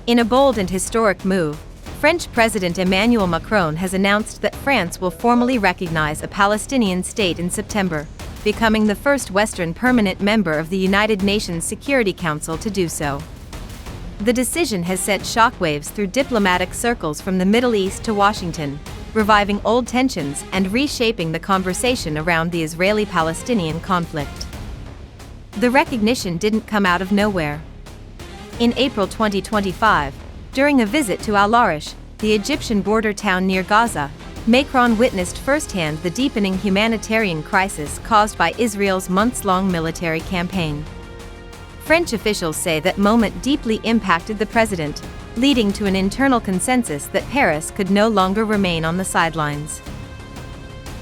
In a bold and historic move, French President Emmanuel Macron has announced that France will formally recognize a Palestinian state in September, becoming the first Western permanent member of the United Nations Security Council to do so. The decision has sent shockwaves through diplomatic circles from the Middle East to Washington, reviving old tensions and reshaping the conversation around the Israeli-Palestinian conflict. The recognition didn't come out of nowhere. In April 2025, during a visit to Al-Arish, the Egyptian border town near Gaza, Macron witnessed firsthand the deepening humanitarian crisis caused by Israel's months-long military campaign. French officials say that moment deeply impacted the president, leading to an internal consensus that Paris could no longer remain on the sidelines.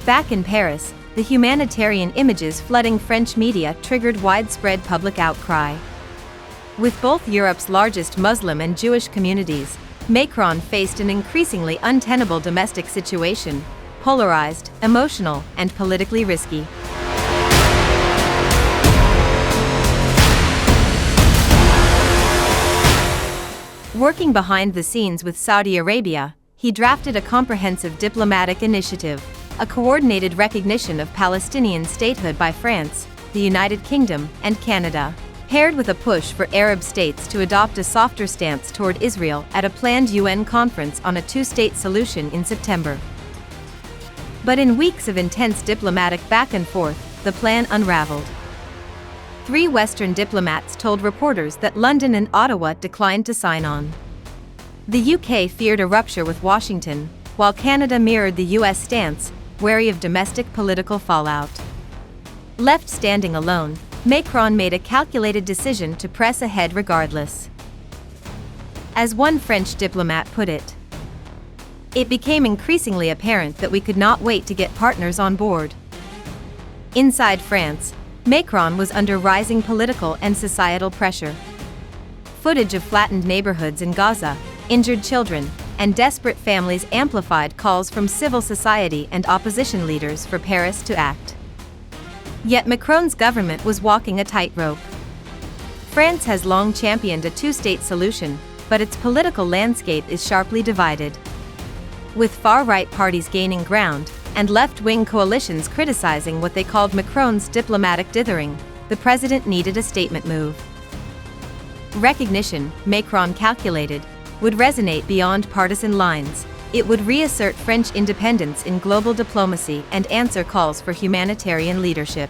Back in Paris, the humanitarian images flooding French media triggered widespread public outcry. With both Europe's largest Muslim and Jewish communities, Macron faced an increasingly untenable domestic situation, polarized, emotional, and politically risky. Working behind the scenes with Saudi Arabia, he drafted a comprehensive diplomatic initiative, a coordinated recognition of Palestinian statehood by France, the United Kingdom, and Canada, paired with a push for Arab states to adopt a softer stance toward Israel at a planned UN conference on a two-state solution in September. But in weeks of intense diplomatic back and forth, the plan unraveled. 3 Western diplomats told reporters that London and Ottawa declined to sign on. The UK feared a rupture with Washington, while Canada mirrored the US stance, wary of domestic political fallout. Left standing alone, Macron made a calculated decision to press ahead regardless. As one French diplomat put it, "It became increasingly apparent that we could not wait to get partners on board." Inside France, Macron was under rising political and societal pressure. Footage of flattened neighborhoods in Gaza, injured children, and desperate families amplified calls from civil society and opposition leaders for Paris to act. Yet Macron's government was walking a tightrope. France has long championed a two-state solution, but its political landscape is sharply divided. With far-right parties gaining ground, and left-wing coalitions criticizing what they called Macron's diplomatic dithering, the president needed a statement move. Recognition, Macron calculated, would resonate beyond partisan lines. It would reassert French independence in global diplomacy and answer calls for humanitarian leadership.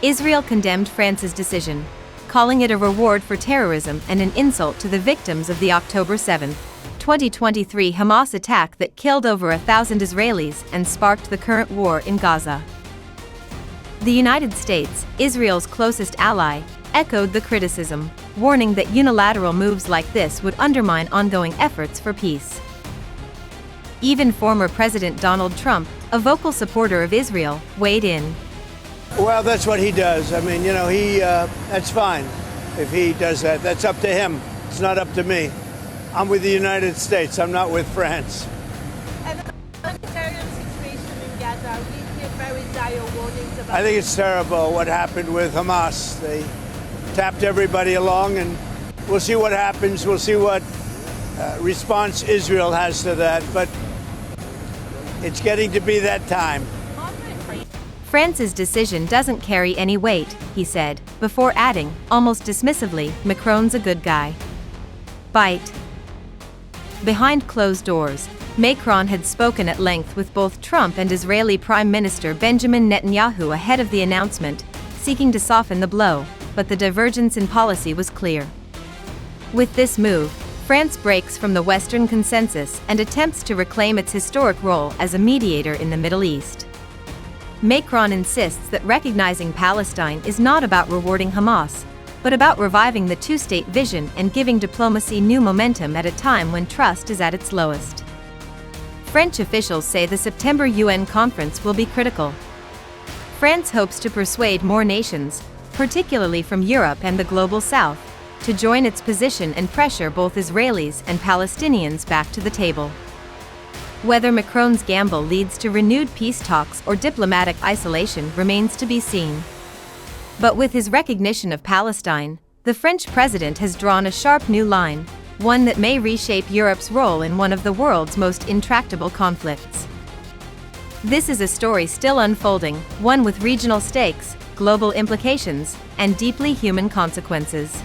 Israel condemned France's decision, calling it a reward for terrorism and an insult to the victims of the October 7, 2023 Hamas attack that killed over 1,000 Israelis and sparked the current war in Gaza. The United States, Israel's closest ally, echoed the criticism, warning that unilateral moves like this would undermine ongoing efforts for peace. Even former President Donald Trump, a vocal supporter of Israel, weighed in. Well, that's what he does. I mean, that's fine if he does that. That's up to him. It's not up to me. I'm with the United States. I'm not with France. And the humanitarian situation in Gaza, we hear very dire warnings about. I think it's terrible what happened with Hamas. They tapped everybody along, and we'll see what happens. We'll see what response Israel has to that. But it's getting to be that time. France's decision doesn't carry any weight, he said, before adding, almost dismissively, Macron's a good guy. Bite. Behind closed doors, Macron had spoken at length with both Trump and Israeli Prime Minister Benjamin Netanyahu ahead of the announcement, seeking to soften the blow, but the divergence in policy was clear. With this move, France breaks from the Western consensus and attempts to reclaim its historic role as a mediator in the Middle East. Macron insists that recognizing Palestine is not about rewarding Hamas, but about reviving the two-state vision and giving diplomacy new momentum at a time when trust is at its lowest. French officials say the September UN conference will be critical. France hopes to persuade more nations, particularly from Europe and the Global South, to join its position and pressure both Israelis and Palestinians back to the table. Whether Macron's gamble leads to renewed peace talks or diplomatic isolation remains to be seen. But with his recognition of Palestine, the French president has drawn a sharp new line, one that may reshape Europe's role in one of the world's most intractable conflicts. This is a story still unfolding, one with regional stakes, global implications, and deeply human consequences.